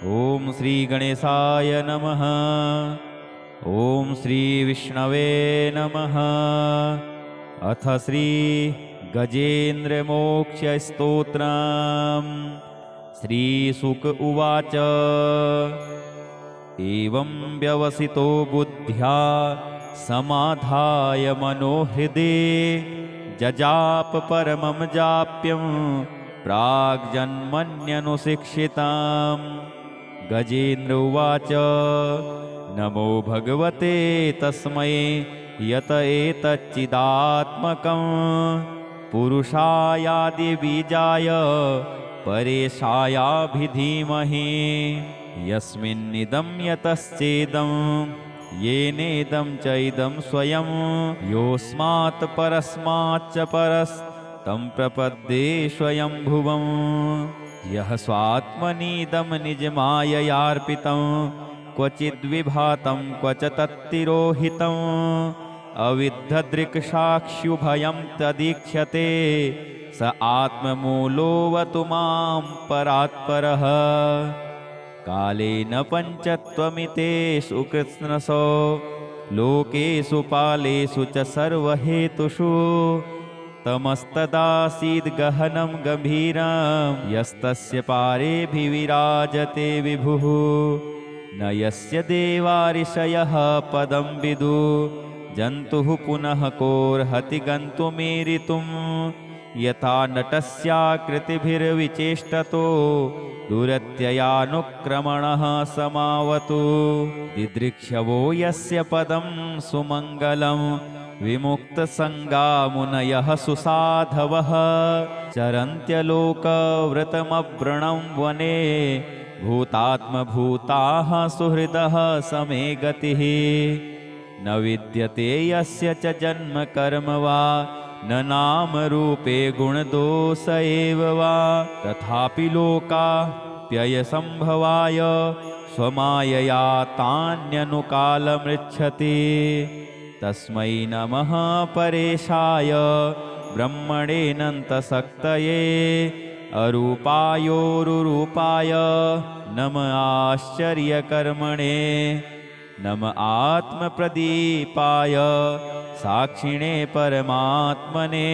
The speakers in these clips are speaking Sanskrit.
ओम श्री गणेशाय नमः। ओम श्री विष्णवे नमः। अथ श्री गजेन्द्र मोक्ष स्तोत्रम्। श्री शुक उवाच। एवं व्यवसितो बुद्ध्या समाधाय मनोहृदे जजाप परमं जाप्यं प्राग्जन्मन्यनुशिक्षिताम्। गजेन्द्र उवाच। नमो भगवते तस्मै यत एतच्चिदात्मकं पुरुषायादिबीजाय परेशायाभिधीमहि। यस्मिन्निदं यतश्चेदं येनेदं च इदं स्वयं योऽस्मात् परस्माच्च परस्तं प्रपद्ये स्वयंभुवम्। यः स्वात्मनीदं निजमाययार्पितं क्वचिद्विभातं क्वच तत्तिरोहितम् अविद्धदृक्साक्षुभयं तदीक्ष्यते स आत्ममूलोऽवतु मां परात्परः। कालेन पञ्चत्वमितेषु कृत्स्नसो लोकेषु पालेषु च सर्वहेतुषु तमस्तदासीद्गहनं गम्भीरं यस्तस्य पारेऽभिविराजते विभुः। न यस्य देवारिषयः पदं विदु जन्तुः पुनः कोऽर्हति गन्तुमीरितुं। यथा नटस्याकृतिभिर्विचेष्टतो दुरत्ययानुक्रमणः समावतु। दिदृक्षवो यस्य पदं सुमङ्गलं विमुक्तसङ्गा मुनयः सुसाधवः चरन्त्यलोकव्रतमव्रणं वने भूतात्मभूताः सुहृदः समे गतिः। न विद्यते यस्य च जन्म कर्म वा न नाम रूपे गुणदोष एव वा तथापि लोकाप्ययसंभवाय स्वमायया तान्यनुकालमृच्छति। तस्मै नमः परेशाय ब्रह्मणेऽनन्तशक्तये अरूपायोरुरूपाय नम आश्चर्यकर्मणे। नम आत्मप्रदीपाय साक्षिणे परमात्मने।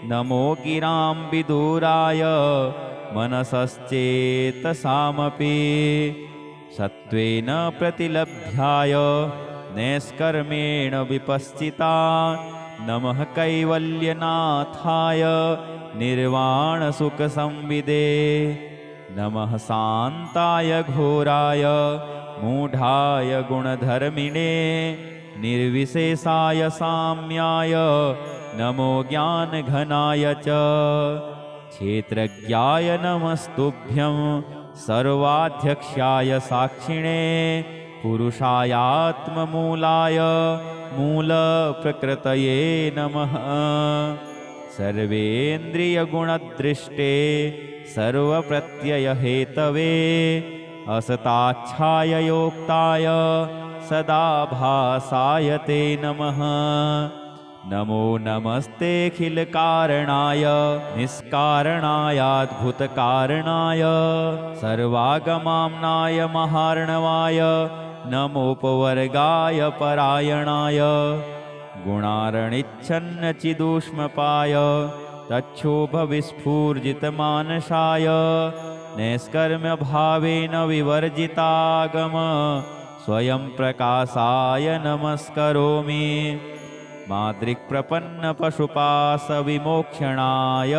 नमो गिरां विदुराय मनसश्चेतसामपि सत्त्वेन प्रतिलभ्याय नैष्कर्मेण विपश्चिता। नमः कैवल्यनाथाय निर्वाणसुखसंविदे। नमः शान्ताय घोराय मूढाय गुणधर्मिणे निर्विशेषाय साम्याय नमो ज्ञानघनाय च। क्षेत्रज्ञाय नमस्तुभ्यं सर्वाध्यक्षाय साक्षिणे पुरुषायात्ममूलाय मूलप्रकृतये नमः। सर्वेन्द्रियगुणदृष्टे सर्वप्रत्ययहेतवे असताच्छाय योक्ताय सदा भासाय ते नमः। नमो नमस्तेऽखिलकारणाय निष्कारणायाद्भुतकारणाय सर्वागमाम्नाय महार्णवाय नमोपवर्गाय परायणाय गुणारणिच्छन्नचिदूष्मपाय तच्छोभविस्फूर्जितमानसाय नैष्कर्म्यभावेन विवर्जितागम स्वयं प्रकाशाय नमस्करोमि। मादृक्प्रपन्नपशुपाशविमोक्षणाय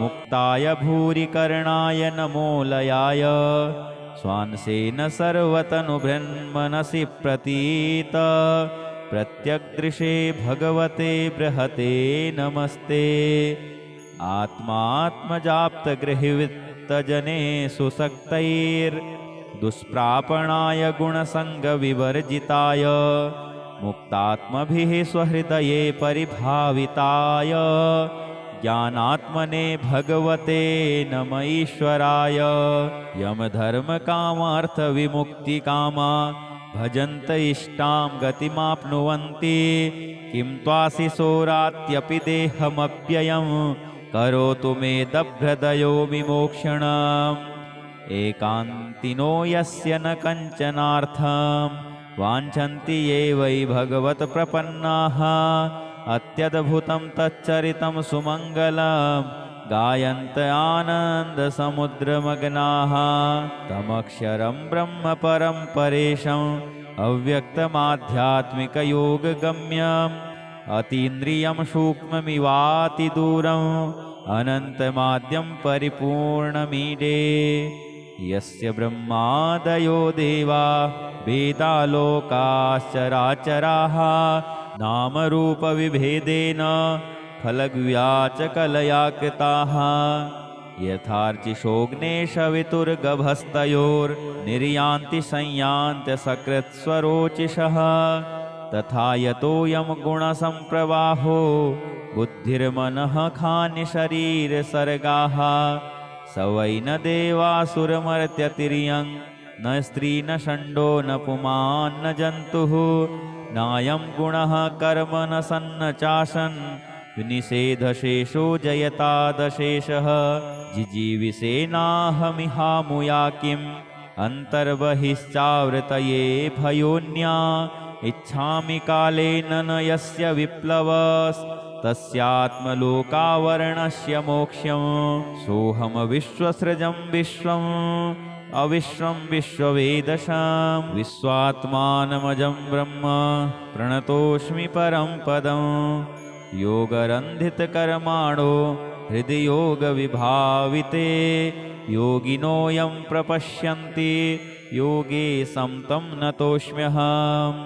मुक्ताय भूरिकर्णाय नमोलयाय स्वांसेन सर्वतनुभृन्मनसि प्रतीत प्रत्यग्दृशे भगवते बृहते नमस्ते। आत्मात्मजाप्तगृहीवित्तजने सुशक्तैर्दुष्प्रापणाय गुणसङ्गविवर्जिताय मुक्तात्मभिः स्वहृदये परिभाविताय ज्ञानात्मने भगवते नम ईश्वराय। यमधर्मकामार्थविमुक्तिकामा भजन्त इष्टां गतिमाप्नुवन्ति किं त्वाशिशोरात्यपि देहमव्ययं करोतु मे दभ्रदयो विमोक्षणम्। एकान्तिनो यस्य न कञ्चनार्थं वाञ्छन्ति ये वै भगवत्प्रपन्नाः अत्यद्भुतं तच्चरितं सुमङ्गलं गायन्त आनन्दसमुद्रमग्नाः तमक्षरं ब्रह्म परं परेशम् अव्यक्तमाध्यात्मिकयोगगम्यम् अतीन्द्रियं सूक्ष्ममिवातिदूरम् अनन्तमाद्यं परिपूर्णमीडे यस्य ब्रह्मादयो देवा वेदालोकाश्चराचराः नामरूपविभेदेन फलग्व्याचकलया कृताः यथार्चिषोऽग्नेशवितुर्गभस्तयोर्निर्यान्ति संयान्त्यसकृत्स्वरोचिषः तथा यतोऽयं गुणसम्प्रवाहो बुद्धिर्मनः खानि शरीरसर्गाः स वै न देवासुरमर्त्यतिर्यं न स्त्री न षण्डो न पुमान् न जन्तुः नायं गुणः कर्म न सन्न चासन् विनिषेधशेषो जयतादशेषः जिजीविषेनाहमिहामुया किम् अन्तर्बहिश्चावृतये भयोन्या इच्छामि कालेन न यस्य विप्लवस्तस्यात्मलोकावरणस्य मोक्ष्यं सोऽहमविश्वसृजं विश्वम् अविश्वं विश्ववेदशां विश्वात्मानमजं ब्रह्म प्रणतोऽस्मि परं पदं योगरन्धितकर्माणो हृदयोगविभाविते योगिनोऽयं प्रपश्यन्ति योगे समतं नतोऽस्म्यहम्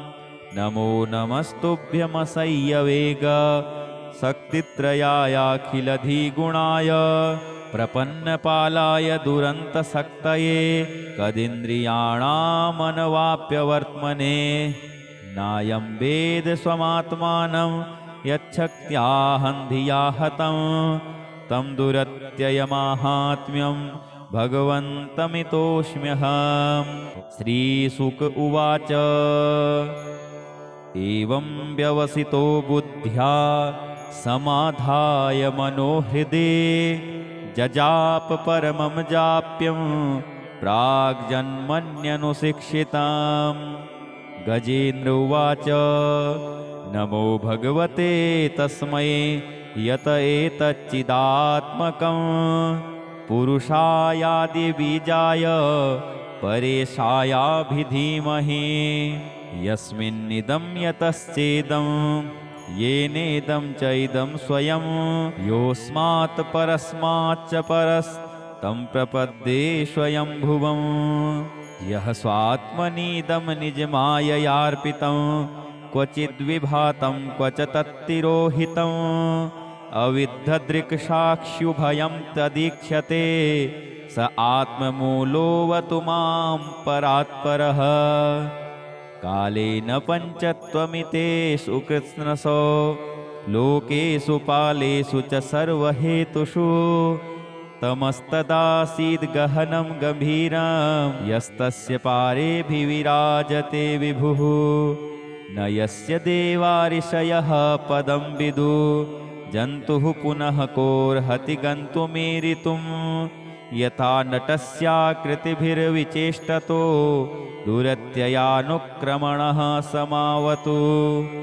नमो नमस्तुभ्यमसह्यवेग शक्तित्रयायाखिलधिगुणाय प्रपन्नपालाय दुरन्तशक्तये कदिन्द्रियाणामनवाप्यवर्त्मने नायं वेद स्वमात्मानं यच्छक्त्याहं धिया हतं तं दुरत्ययमाहात्म्यं भगवन्तमितोऽस्म्यहम् श्रीशुक उवाच एवं व्यवसितो बुद्ध्या समाधाय मनोहृदे जजाप परमं जाप्यं प्राग्जन्मन्यनुशिक्षिताम् गजेन्द्र उवाच नमो भगवते तस्मै यत एतच्चिदात्मकं पुरुषायादिबीजाय परेशायाभिधीमहि यस्मिन्निदं यतश्चेदं येनेदं च इदं स्वयं योऽस्मात् परस्माच्च परस्तं प्रपद्ये स्वयंभुवं यः स्वात्मनीदं निजमाययार्पितं क्वचिद्विभातं क्वच तत्तिरोहितम् अविद्धदृक्साक्षुभयं तदीक्ष्यते स आत्ममूलोऽवतु मां परात्परः कालेन पञ्चत्वमितेषु कृत्स्नसो लोकेषु पालेषु च सर्वहेतुषु तमस्तदासीद्गहनं गम्भीरं यस्तस्य पारेऽभिविराजते विभुः न यस्य देवारिषयः पदं विदु जन्तुः पुनः कोऽर्हति गन्तुमीरितुं यथा नटस्याकृतिभिर्विचेष्टतो दुरत्ययानुक्रमणः समावतु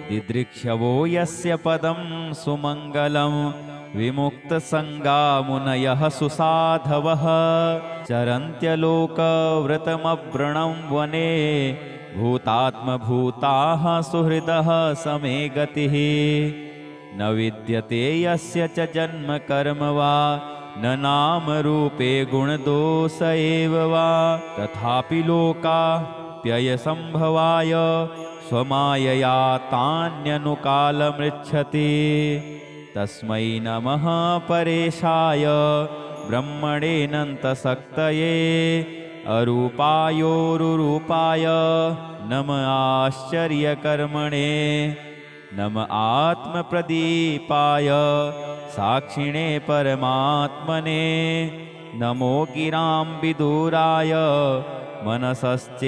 दिदृक्षवो यस्य पदं सुमङ्गलं विमुक्तसङ्गा मुनयः सुसाधवः चरन्त्यलोकव्रतमव्रणं वने भूतात्मभूताः सुहृदः समे गतिः न विद्यते यस्य च जन्म कर्म वा न नामरूपे गुणदोष एव वा तथापि लोकाप्ययसम्भवाय स्वमायया तान्यनुकालमृच्छति तस्मै नमः परेशाय ब्रह्मणेऽनन्तशक्तये अरूपायोरुरूपाय नम आश्चर्यकर्मणे नम आत्मप्रदीपाय साक्षिणे परमात्मने नमो गिरां विदुराय मनसश्चेतसामपि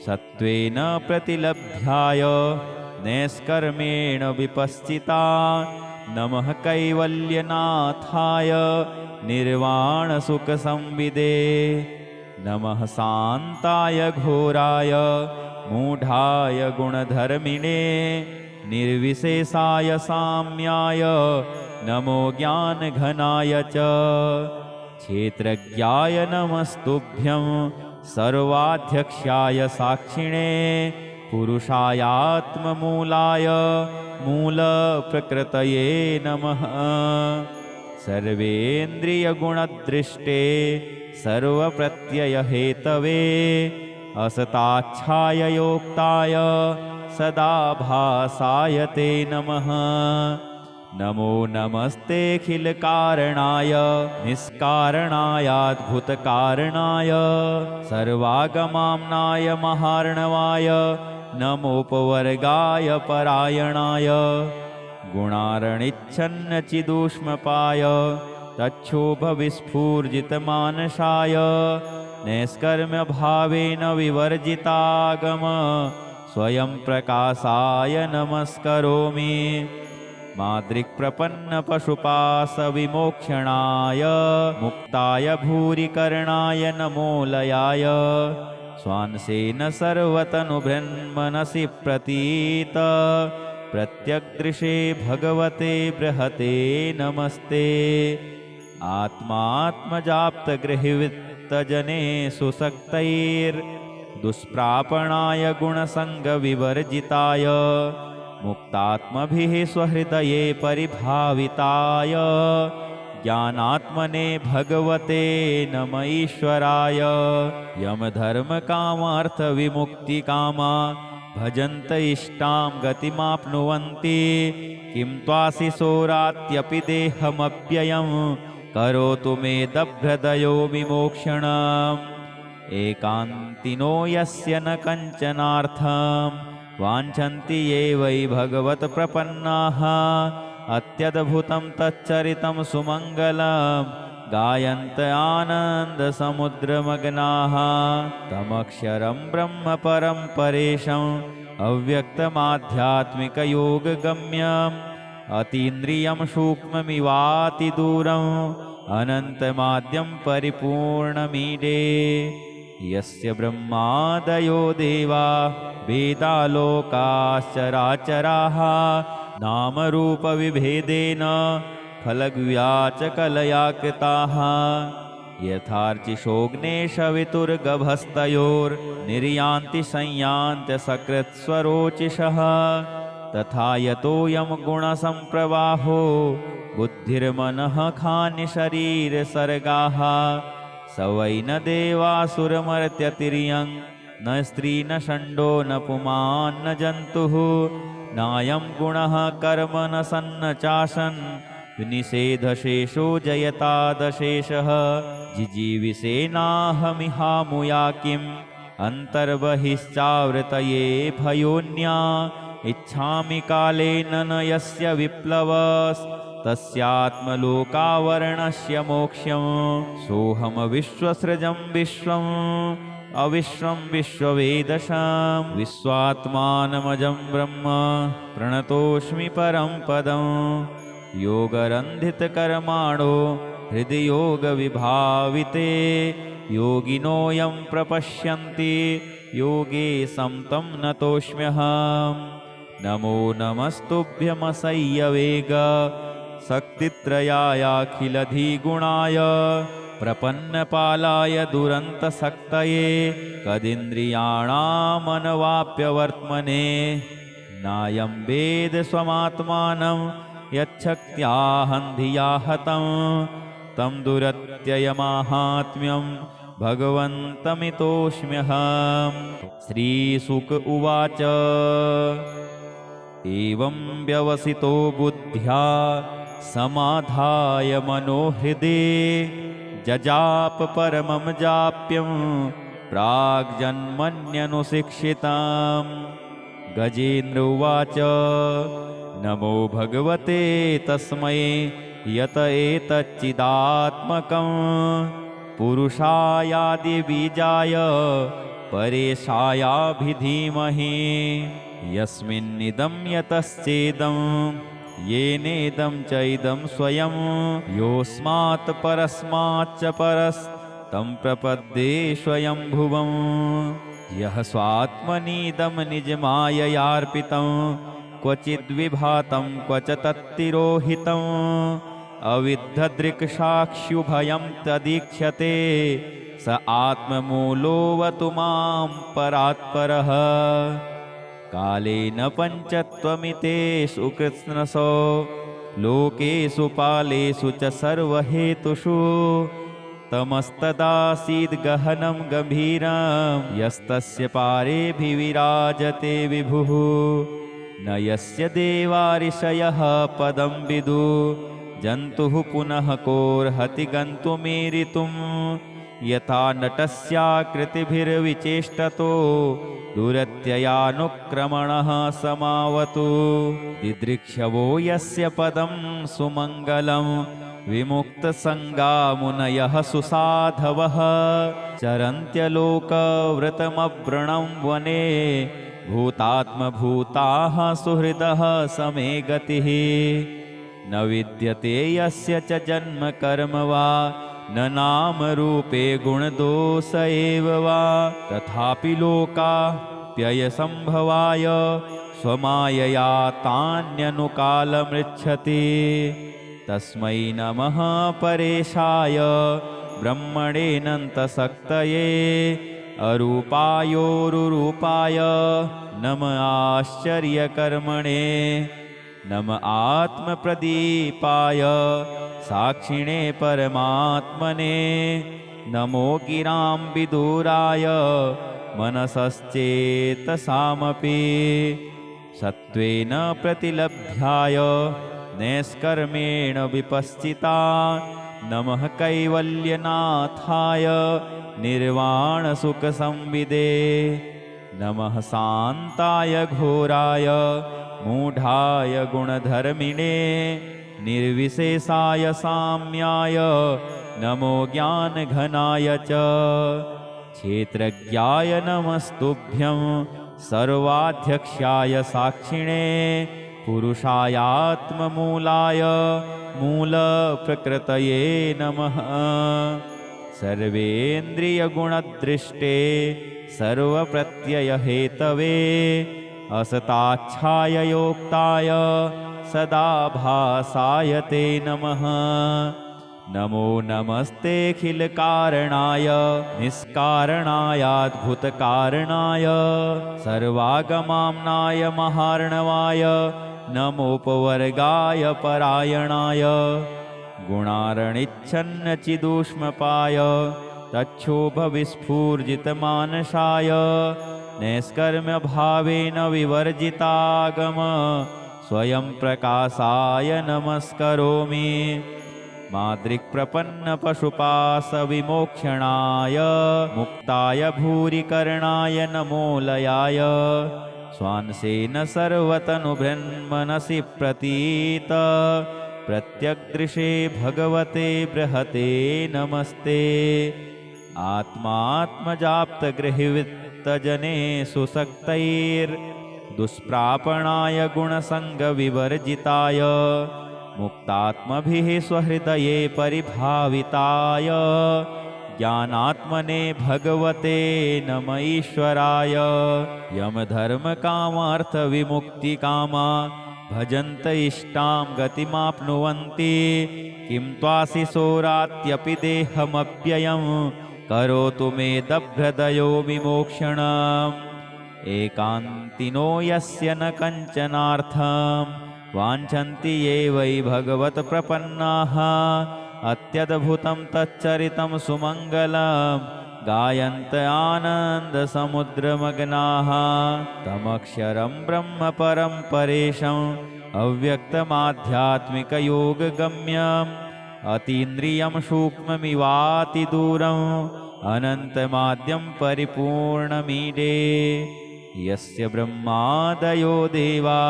सत्त्वेन प्रतिलभ्याय नैष्कर्मेण विपश्चिता नमः कैवल्यनाथाय निर्वाणसुखसंविदे नमः शान्ताय घोराय मूढाय गुणधर्मिणे निर्विशेषाय साम्याय नमो ज्ञानघनाय च क्षेत्रज्ञाय नमस्तुभ्यं सर्वाध्यक्षाय साक्षिणे पुरुषायात्ममूलाय मूलप्रकृतये नमः सर्वेन्द्रियगुणदृष्टे सर्वप्रत्ययहेतवे असताच्छाय योक्ताय सदाभासाय ते नमः नमो नमस्तेऽखिलकारणाय निष्कारणायाद्भुतकारणाय सर्वागमाम्नाय महार्णवाय नमोपवर्गाय परायणाय गुणारणिच्छन्नचिदूष्मपाय तच्छोभविस्फूर्जितमानसाय नैष्कर्म्यभावेन विवर्जितागम स्वयं प्रकाशाय नमस्करोमि मादृक्प्रपन्नपशुपाशविमोक्षणाय मुक्ताय भूरिकरणाय नमोलयाय स्वांसेन सर्वतनुभृन्मनसि प्रतीत प्रत्यग्दृशे भगवते बृहते नमस्ते आत्मात्मजाप्तगृहीवित्तजने सुसक्तैर्दुष्प्रापणाय गुणसङ्गविवर्जिताय मुक्तात्मभिः स्वहृदये परिभाविताय ज्ञानात्मने भगवते नम ईश्वराय यमधर्मकामार्थविमुक्तिकामा भजन्त इष्टां गतिमाप्नुवन्ति किं त्वाशिशोरात्यपि देहमव्ययं करोतु मे दभ्रदयो विमोक्षणम् एकान्तिनो यस्य न कञ्चनार्थं वाञ्छन्ति ये वै भगवत्प्रपन्नाः अत्यद्भुतं तच्चरितं सुमङ्गलं गायन्त आनन्दसमुद्रमग्नाः तमक्षरं ब्रह्म परं परेशम् अव्यक्तमाध्यात्मिकयोगगम्यम् अतीन्द्रियं सूक्ष्ममिवातिदूरम् अनन्तमाद्यं परिपूर्णमीडे यस्य ब्रह्मादयो देवा वेदालोकाश्चराचराः नामरूपविभेदेन फलग्व्याचकलया कृताः यथार्चिषोऽग्नेशवितुर्गभस्तयोर्निर्यान्ति संयान्त्यसकृत्स्वरोचिषः तथा यतोऽयं गुणसम्प्रवाहो बुद्धिर्मनः खानि शरीरसर्गाः स वै न देवासुरमर्त्यतिर्यं न स्त्री न षण्डो न पुमान् न जन्तुः नायं गुणः कर्म न सन्न चासन् विनिषेधशेषो जयतादशेषः जिजीविषेनाहमिहामुया किम् अन्तर्बहिश्चावृतये भयोन्या इच्छामि कालेन न यस्य विप्लवस्तस्यात्मलोकावरणस्य मोक्ष्यं सोऽहमविश्वसृजं विश्वम् अविश्वं विश्ववेदशां विश्वात्मानमजं ब्रह्म प्रणतोऽस्मि परं पदं योगरन्धितकर्माणो हृदि योगविभाविते योगिनोऽयं प्रपश्यन्ति योगे समतं नतोऽस्म्यहं नमो नमस्तुभ्यमसह्यवेग शक्तित्रयायाखिलधिगुणाय प्रपन्नपालाय दुरन्तसक्तये कदिन्द्रियाणामनवाप्यवर्त्मने नायं वेद स्वमात्मानं यच्छक्त्याहं धिया हतं तं दुरत्ययमाहात्म्यं भगवन्तमितोऽस्म्यहम् श्रीशुक उवाच एवं व्यवसितो बुद्ध्या समाधाय मनोहृदे जजाप परमं जाप्यं प्राग्जन्मन्यनुशिक्षितं गजेन्द्र उवाच नमो भगवते तस्मै यत एतच्चिदात्मकं पुरुषायादिबीजाय परेशायाभिधीमहि यस्मिन्निदं यतश्चेदं येनेदं च इदं स्वयं योऽस्मात् परस्माच्च परस्तं प्रपद्ये स्वयंभुवम् यः स्वात्मनीदं निजमाययार्पितं क्वचिद्विभातं क्व च तत्तिरोहितम् अविद्धदृक्साक्षुभयं तदीक्ष्यते स आत्ममूलोऽवतु मां परात्परः कालेन पञ्चत्वमितेषु कृत्स्नसो लोकेषु पालेषु च सर्वहेतुषु तमस्तदासीद्गहनं गम्भीरं यस्तस्य पारेऽभिविराजते विभुः न यस्य देवा ऋषयः पदं विदु जन्तुः पुनः कोऽर्हति गन्तुमीरितुं यथा नटस्याकृतिभिर्विचेष्टतो दुरत्ययानुक्रमणः समावतु दिदृक्षवो यस्य पदं सुमङ्गलं विमुक्तसङ्गा मुनयः सुसाधवः चरन्त्यलोकव्रतमव्रणं वने भूतात्मभूताः सुहृदः समे गतिः न विद्यते यस्य च जन्म कर्म वा न नामरूपे गुणदोष एव वा तथापि लोकाप्ययसम्भवाय स्वमायया तान्यनुकालमृच्छति तस्मै नमः परेशाय ब्रह्मणेऽनन्तशक्तये अरूपायोरुरूपाय नम आश्चर्यकर्मणे नम आत्मप्रदीपाय साक्षिणे परमात्मने नमो गिरां विदुराय मनसश्चेतसामपि सत्त्वेन प्रतिलभ्याय नैष्कर्मेण विपश्चिता नमः कैवल्यनाथाय निर्वाणसुखसंविदे नमः शान्ताय घोराय मूढाय गुणधर्मिणे निर्विशेषाय साम्याय नमो ज्ञानघनाय च क्षेत्रज्ञाय नमस्तुभ्यं सर्वाध्यक्षाय साक्षिणे पुरुषायात्ममूलाय मूलप्रकृतये नमः सर्वेन्द्रियगुणदृष्टे सर्वप्रत्ययहेतवे असताच्छाय योक्ताय सदाभासाय ते नमः नमो नमस्तेऽखिलकारणाय निष्कारणायाद्भुतकारणाय सर्वागमाम्नाय महार्णवाय नमोपवर्गाय परायणाय गुणारणिच्छन्नचिदूष्मपाय तच्छोभविस्फूर्जितमानसाय नैष्कर्म्यभावेन विवर्जितागम स्वयं प्रकाशाय नमस्करोमि मादृक्प्रपन्नपशुपाशविमोक्षणाय मुक्ताय भूरिकर्णाय नमोलयाय स्वांसेन सर्वतनुभृन्मनसि प्रतीत प्रत्यग्दृशे भगवते बृहते नमस्ते आत्मात्मजाप्तगृहवित्तजने सुसक्तैर्दुष्प्रापणाय गुणसङ्गविवर्जिताय मुक्तात्मभिः स्वहृदये परिभाविताय ज्ञानात्मने भगवते नम ईश्वराय यमधर्मकामार्थविमुक्तिकामा भजन्त इष्टां गतिमाप्नुवन्ति किं त्वाशिशोरात्यपि देहमप्ययं करोतु मे दभ्रदयो विमोक्षणम् एकान्तिनो यस्य न कञ्चनार्थं वाञ्छन्ति ये वै भगवत्प्रपन्नाः अत्यद्भुतं तच्चरितं सुमङ्गलं गायन्त आनन्दसमुद्रमग्नाः तमक्षरं ब्रह्म परं परेशम् अव्यक्तमाध्यात्मिकयोगगम्यम् अतीन्द्रियं सूक्ष्ममिवातिदूरम् अनन्तमाद्यं परिपूर्णमीडे यस्य ब्रह्मादयो देवा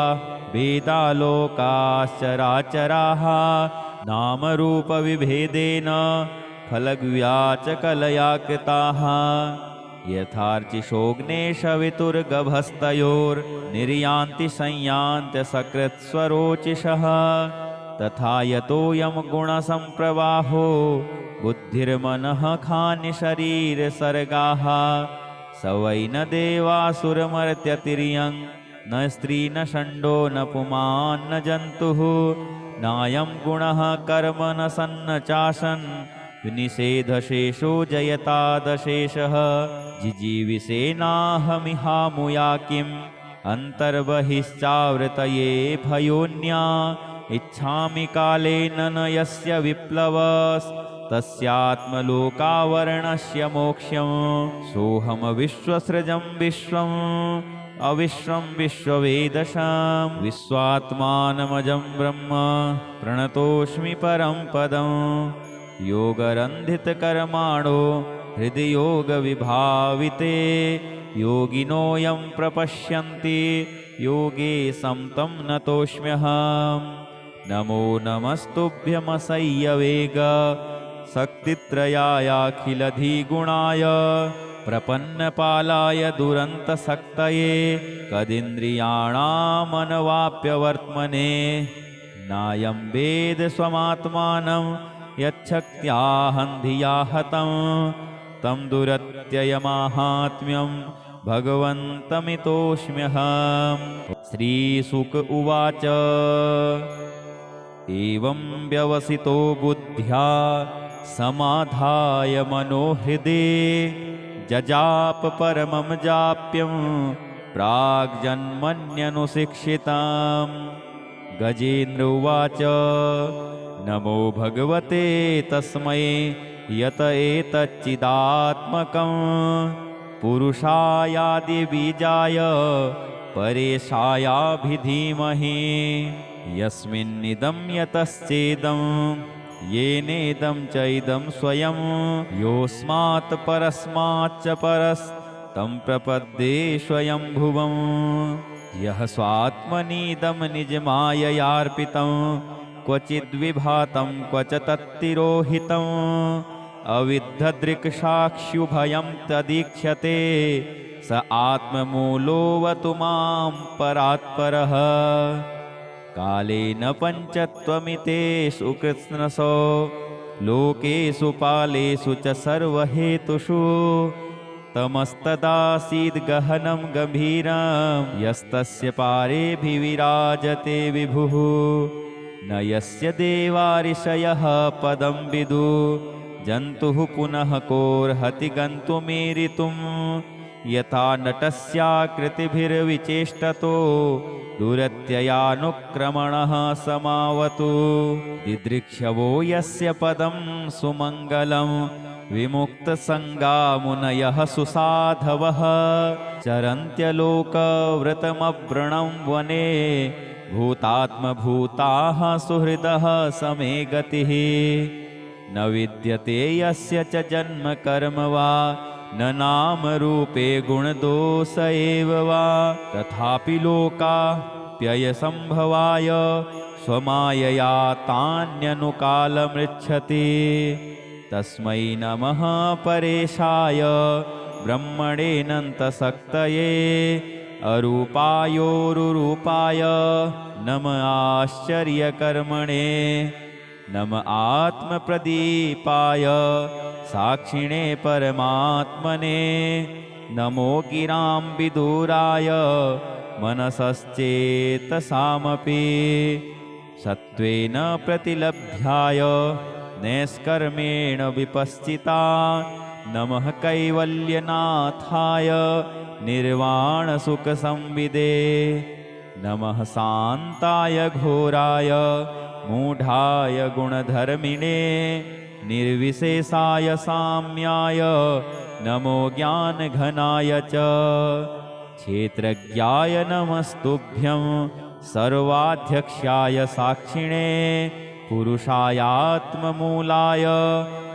वेदालोकाश्चराचराः नामरूपविभेदेन फलग्व्याचकलया कृताः यथार्चिषोऽग्ने शवितुर्गभस्तयोर्निर्यान्ति संयान्त्यसकृत्स्वरोचिषः तथा यतोऽयं गुणसम्प्रवाहो बुद्धिर्मनः खानि शरीरसर्गाः स वै न देवासुरमर्त्यतिर्यं न स्त्री न षण्डो न पुमान् न जन्तुः नायं गुणः कर्म न सन्न चासन् विनिषेधशेषो जयतादशेषः जिजीविषेनाहमिहामुया किम् अन्तर्बहिश्चावृतये भयोन्या इच्छामि कालेन न यस्य विप्लवस्तस्यात्मलोकावरणस्य मोक्ष्यं सोऽहमविश्वसृजं विश्वम् अविश्वं विश्ववेदशां विश्वात्मानमजं ब्रह्म प्रणतोऽस्मि परं पदम् योगरन्धितकर्माणो हृदि योगविभाविते योगिनोऽयं प्रपश्यन्ति योगे समतं नतोऽस्म्यहम् नमो नमस्तुभ्यमसह्यवेग शक्तित्रयायाखिलधिगुणाय प्रपन्नपालाय दुरन्तशक्तये कदिन्द्रियाणामनवाप्यवर्त्मने नायं वेद स्वमात्मानं यच्छक्त्याहं धिया हतं तं दुरत्ययमाहात्म्यं भगवन्तमितोऽस्म्यहम्। श्रीशुक उवाच एवं व्यवसितो बुद्ध्या समाधाय मनोहृदे जजाप परमं जाप्यं प्राग्जन्मन्यनुशिक्षिताम्। गजेन्द्र उवाच नमो भगवते तस्मै यत एतच्चिदात्मकं पुरुषायादिबीजाय परेशायाभिधीमहि यस्मिन्निदं यतश्चेदं येनेदं च इदं स्वयं योऽस्मात् परस्माच्च परस्तं प्रपद्ये स्वयंभुवं यः स्वात्मनीदं निजमाययार्पितं क्वचिद्विभातं क्वच तत्तिरोहितम् अविद्धदृक्साक्षुभयं तदीक्ष्यते स आत्ममूलोऽवतु मां परात्परः। कालेन पञ्चत्वमितेषु कृत्स्नसो लोकेषु पालेषु च सर्वहेतुषु तमस्तदासीद्गहनं गम्भीरं यस्तस्य पारेऽभिविराजते विभुः न यस्य देवारिषयः पदं विदु जन्तुः पुनः कोऽर्हति गन्तुमीरितुं यथा नटस्याकृतिभिर्विचेष्टतो दुरत्ययानुक्रमणः समावतु दिदृक्षवो यस्य पदं सुमङ्गलं विमुक्तसङ्गा मुनयः सुसाधवः चरन्त्यलोकव्रतमव्रणं वने भूतात्मभूताः सुहृदः समे गतिः न विद्यते यस्य च जन्म कर्म वा न नाम रूपे गुणदोष एव वा तथापि लोकाप्ययसम्भवाय स्वमायया तान्यनुकालमृच्छति तस्मै नमः परेशाय ब्रह्मणेऽनन्तशक्तये अरूपायोरुरूपाय नम आश्चर्यकर्मणे नम आत्मप्रदीपाय साक्षिणे परमात्मने नमो गिरां विदुराय मनसश्चेतसामपि सत्त्वेन प्रतिलभ्याय नैष्कर्मेण विपश्चिता नमः कैवल्यनाथाय निर्वाणसुखसंविदे नमः शान्ताय घोराय मूढाय गुणधर्मिणे निर्विशेषाय साम्याय नमो ज्ञानघनाय च क्षेत्रज्ञाय नमस्तुभ्यं सर्वाध्यक्षाय साक्षिणे पुरुषायात्ममूलाय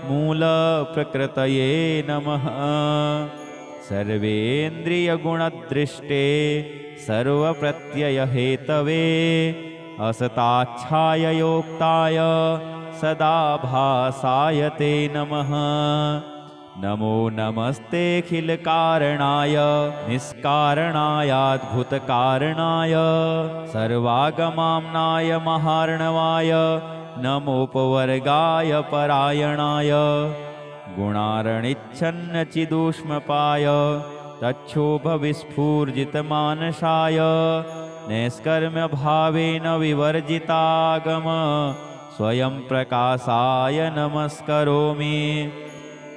मूलप्रकृतये नमः सर्वेन्द्रियगुणदृष्टे सर्वप्रत्ययहेतवे असताच्छाययोक्ताय सदा भासाय ते नमः नमो नमस्तेऽखिलकारणाय निष्कारणायाद्भुतकारणाय सर्वागमाम्नाय महार्णवाय नमोपवर्गाय परायणाय गुणारणिच्छन्नचिदूष्मपाय तच्छोभविस्फूर्जितमानसाय नैष्कर्म्यभावेन विवर्जितागम स्वयं प्रकाशाय नमस्करोमि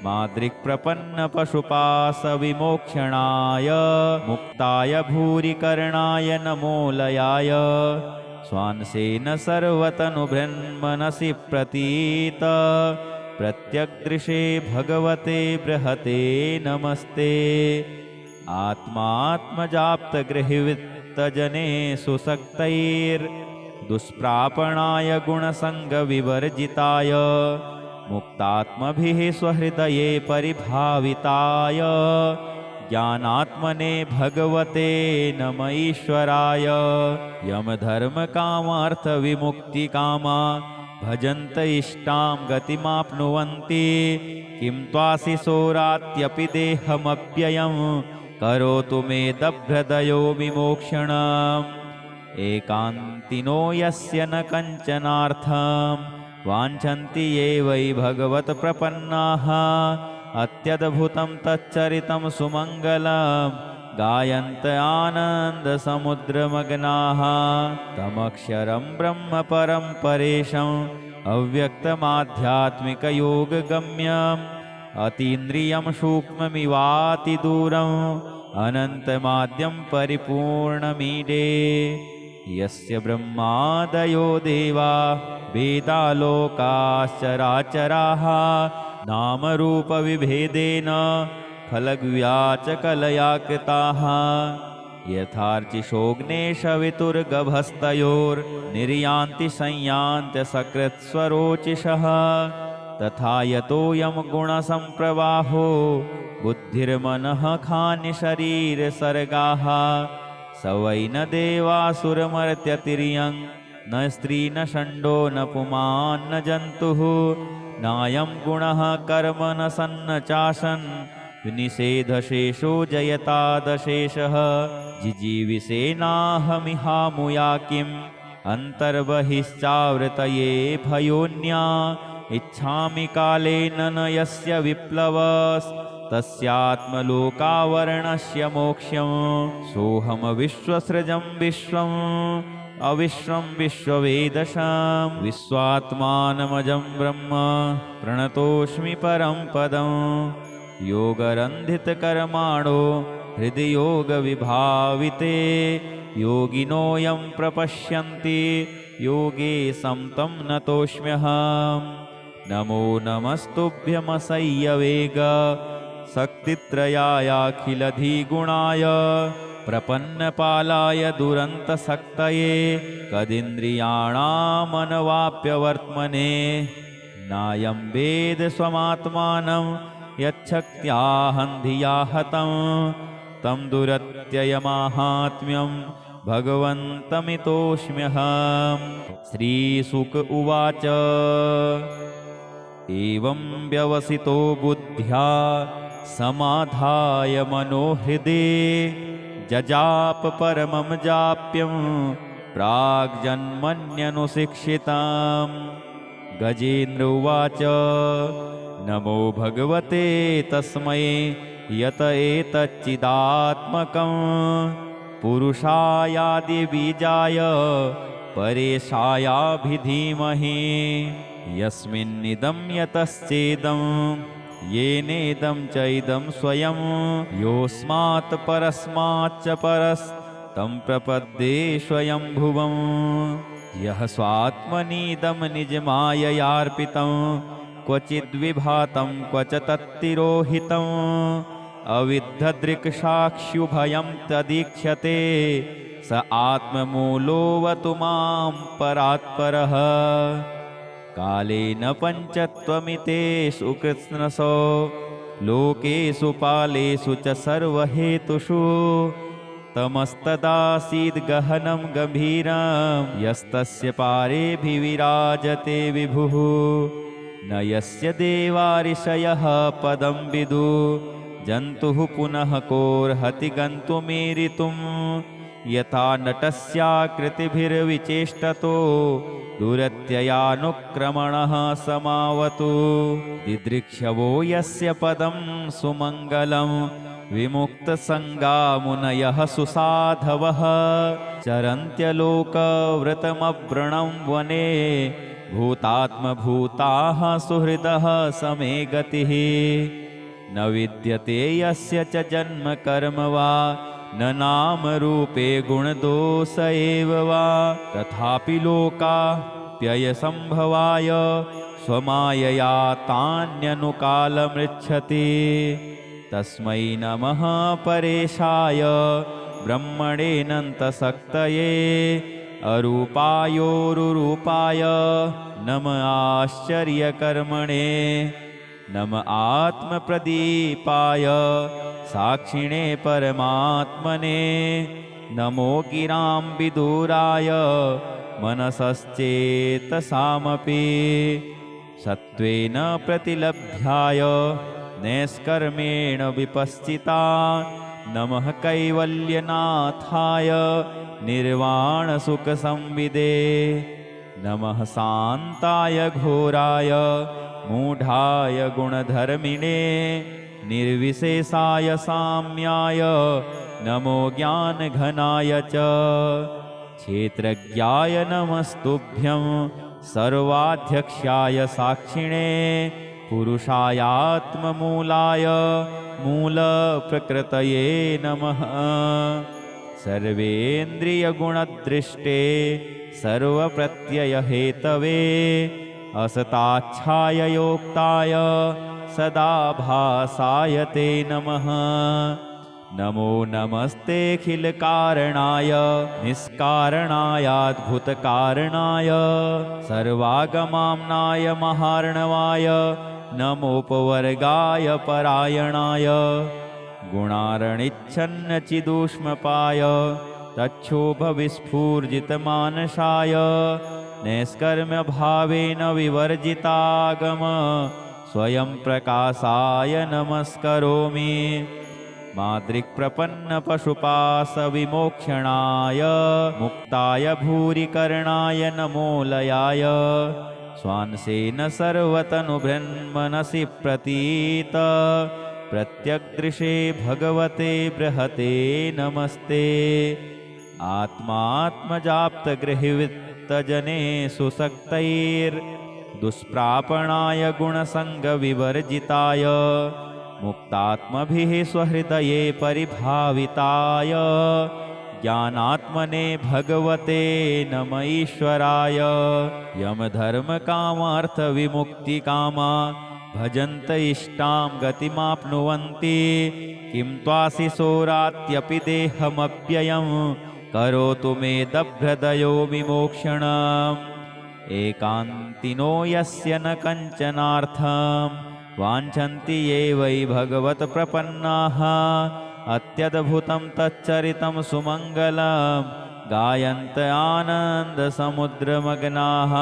मादृक्प्रपन्नपशुपाशविमोक्षणाय मुक्ताय भूरिकर्णाय नमोलयाय स्वांसेन सर्वतनुभृन्मनसि प्रतीत प्रत्यग्दृशे भगवते बृहते नमस्ते आत्मात्मजाप्तगृहीवित्तजने सुसक्तैर्दुष्प्रापणाय गुणसङ्गविवर्जिताय मुक्तात्मभिः स्वहृदये परिभाविताय ज्ञानात्मने भगवते नम ईश्वराय यमधर्मकामार्थविमुक्तिकामा भजन्त इष्टां गतिमाप्नुवन्ति किं त्वाशिशोरात्यपि देहमव्ययं करोतु मे दभ्रदयो विमोक्षणम् एकान्तिनो यस्य न कञ्चनार्थं वाञ्छन्ति ये वै भगवत्प्रपन्नाः अत्यद्भुतं तच्चरितं सुमङ्गलं गायन्त आनन्दसमुद्रमग्नाः तमक्षरं ब्रह्म परं परेशम् अव्यक्तमाध्यात्मिकयोगगम्यम् अतीन्द्रियं सूक्ष्ममिवातिदूरम् अनन्तमाद्यं परिपूर्णमीडे यस्य ब्रह्मादयो देवा वेदालोकाश्चराचराः नामरूपविभेदेन फलग्व्याचकलया कृताः यथार्चिषोऽग्नेशवितुर्गभस्तयोर्निर्यान्ति संयान्त्यसकृत्स्वरोचिषः तथा यतोऽयं गुणसम्प्रवाहो बुद्धिर्मनः खानि शरीरसर्गाः स वै न देवासुरमर्त्यतिर्यं न स्त्री न षण्डो न पुमान् न जन्तुः नायं गुणः कर्म न सन्न चासन् विनिषेधशेषो जयतादशेषः जिजीविषेनाहमिहामुया किम् अन्तर्बहिश्चावृतये भयोन्या इच्छामि कालेन न यस्य विप्लवस्तस्यात्मलोकावरणस्य मोक्ष्यं सोऽहमविश्वसृजं विश्वम् अविश्वं विश्ववेदशां विश्वात्मानमजं ब्रह्म प्रणतोऽस्मि परं पदं योगरन्धितकर्माणो हृदयोगविभाविते योगिनोऽयं प्रपश्यन्ति योगे समतं नतोऽस्म्यहम् नमो नमस्तुभ्यमसह्यवेग शक्तित्रयायाखिलधिगुणाय प्रपन्नपालाय दुरन्तशक्तये कदिन्द्रियाणामनवाप्यवर्त्मने नायं वेद स्वमात्मानं यच्छक्त्याहं धिया हतं तं दुरत्ययमाहात्म्यं भगवन्तमितोऽस्म्यहम् श्रीशुक उवाच एवं व्यवसितो बुद्ध्या समाधाय मनोहृदे जजाप परमं जाप्यं प्राग्जन्मन्यनुशिक्षिताम् गजेन्द्र उवाच नमो भगवते तस्मै यत एतच्चिदात्मकं पुरुषायादिबीजाय परेशायाभिधीमहि यस्मिन्निदं यतश्चेदं येनेदं च इदं स्वयं योऽस्मात् परस्माच्च परस्तं प्रपद्ये स्वयंभुवं यः स्वात्मनीदं निजमाययार्पितं क्वचिद्विभातं क्वच तत्तिरोहितम् अविद्धदृक्साक्षुभयं तदीक्ष्यते स आत्ममूलोऽवतु मां परात्परः कालेन पञ्चत्वमितेषु कृत्स्नसो लोकेषु पालेषु च सर्वहेतुषु तमस्तदासीद्गहनं गम्भीरं यस्तस्य पारेभिविराजते विभुः न यस्य देवा ऋषयः पदं विदु जन्तुः पुनः कोऽर्हति गन्तुमीरितुं यथा नटस्याकृतिभिर्विचेष्टतो दुरत्ययानुक्रमणः समावतु दिदृक्षवो यस्य पदं सुमङ्गलं विमुक्तसङ्गा मुनयः सुसाधवः चरन्त्यलोकव्रतमव्रणं वने भूतात्मभूताः सुहृदः समे गतिः न विद्यते यस्य च जन्म कर्म वा न नाम रूपे गुणदोष एव वा तथापि लोकाप्ययसम्भवाय स्वमायया तान्यनुकालमृच्छति तस्मै नमः परेशाय ब्रह्मणेऽनन्तशक्तये अरूपायोरुरूपाय नम आश्चर्यकर्मणे नम आत्मप्रदीपाय साक्षिणे परमात्मने नमो गिरां विदुराय मनसश्चेतसामपि सत्त्वेन प्रतिलभ्याय नैष्कर्मेण विपश्चिता नमः कैवल्यनाथाय निर्वाणसुखसंविदे नमः शान्ताय घोराय मूढाय गुणधर्मिणे निर्विशेषाय साम्याय नमो ज्ञानघनाय च क्षेत्रज्ञाय नमस्तुभ्यं सर्वाध्यक्षाय साक्षिणे पुरुषायात्ममूलाय मूलप्रकृतये नमः सर्वेन्द्रियगुणदृष्टे सर्वप्रत्ययहेतवे असताच्छाय योक्ताय सदाभासाय ते नमः नमो नमस्तेऽखिलकारणाय निष्कारणायाद्भुतकारणाय सर्वागमाम्नाय महार्णवाय नमोपवर्गाय परायणाय गुणारणिच्छन्नचिदूष्मपाय तच्छोभविस्फूर्जितमानसाय नैष्कर्म्यभावेन विवर्जितागम स्वयं प्रकाशाय नमस्करोमि मादृक्प्रपन्नपशुपाशविमोक्षणाय मुक्ताय भूरिकर्णाय नमोलयाय स्वांसेन सर्वतनुभृन्मनसि प्रतीत प्रत्यग्दृशे भगवते बृहते नमस्ते आत्मात्मजाप्तगृहवित्तजने सुसक्तैर्दुष्प्रापणाय गुणसङ्गविवर्जिताय मुक्तात्मभिः स्वहृदये परिभाविताय ज्ञानात्मने भगवते नम ईश्वराय यमधर्मकामार्थविमुक्तिकामा भजन्त इष्टां गतिमाप्नुवन्ति किं त्वाशिशोरात्यपि देहमव्ययं करोतु मे दभ्रदयो विमोक्षणम् एकान्तिनो यस्य न कञ्चनार्थं वाञ्छन्ति ये वै भगवत्प्रपन्नाः अत्यद्भुतं तच्चरितं सुमङ्गलं गायन्त आनन्दसमुद्रमग्नाः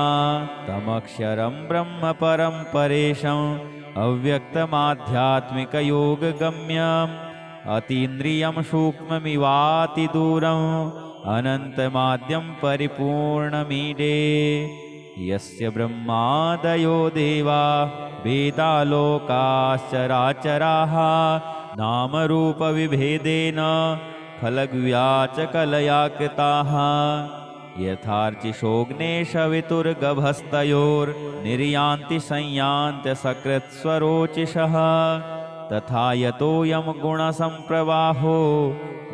तमक्षरं ब्रह्म परं परेशम् अव्यक्तमाध्यात्मिकयोगगम्यम् अतीन्द्रियं सूक्ष्ममिवातिदूरम् अनन्तमाद्यं परिपूर्णमीडे यस्य ब्रह्मादयो देवा वेदालोकाश्चराचराः नामरूपविभेदेन फलग्व्याचकलया कृताः यथार्चिषोऽग्नेशवितुर्गभस्तयोर्निर्यान्ति संयान्त्यसकृत्स्वरोचिषः तथा यतोऽयं गुणसम्प्रवाहो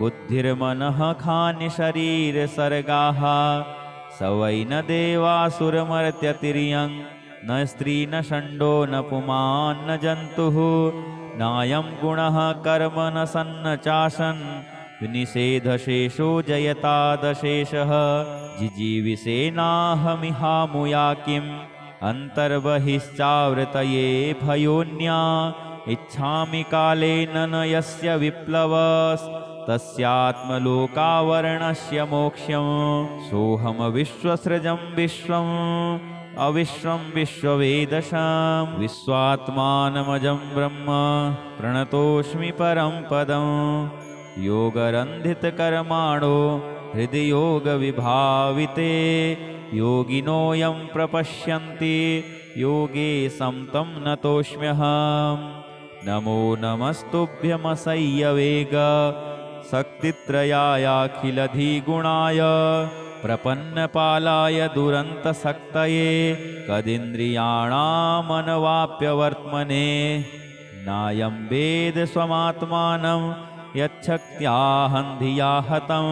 बुद्धिर्मनः खानि शरीरसर्गाः स वै न देवासुरमर्त्यतिर्यं न स्त्री न षण्डो न पुमान् न जन्तुः नायं गुणः कर्म न सन्न चासन् विनिषेधशेषो जयतादशेषः जिजीविषेनाहमिहामुया किम् अन्तर्बहिश्चावृतये भयोन्या इच्छामि कालेन न यस्य विप्लवस्तस्यात्मलोकावरणस्य मोक्ष्यं सोऽहं विश्वसृजं विश्वं अविश्वं विश्ववेदशां विश्वात्मानमजं ब्रह्म प्रणतोऽस्मि परं पदं योगरन्धितकर्माणो हृदि योगविभाविते योगिनो यं प्रपश्यन्ति योगे समतं नतोऽस्म्यहं नमो नमस्तुभ्यमसह्यवेग शक्तित्रयायाखिलधिगुणाय प्रपन्नपालाय दुरन्तशक्तये कदिन्द्रियाणामनवाप्यवर्त्मने नायं वेद स्वमात्मानं यच्छक्त्याहं धिया हतं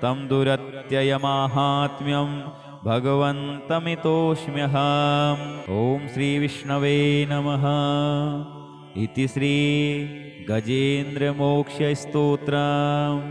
तं दुरत्ययमाहात्म्यं भगवन्तमितोऽस्म्यहम् ॐ श्रीविष्णवे नमः इति श्री गजेन्द्रमोक्षस्तोत्रम्।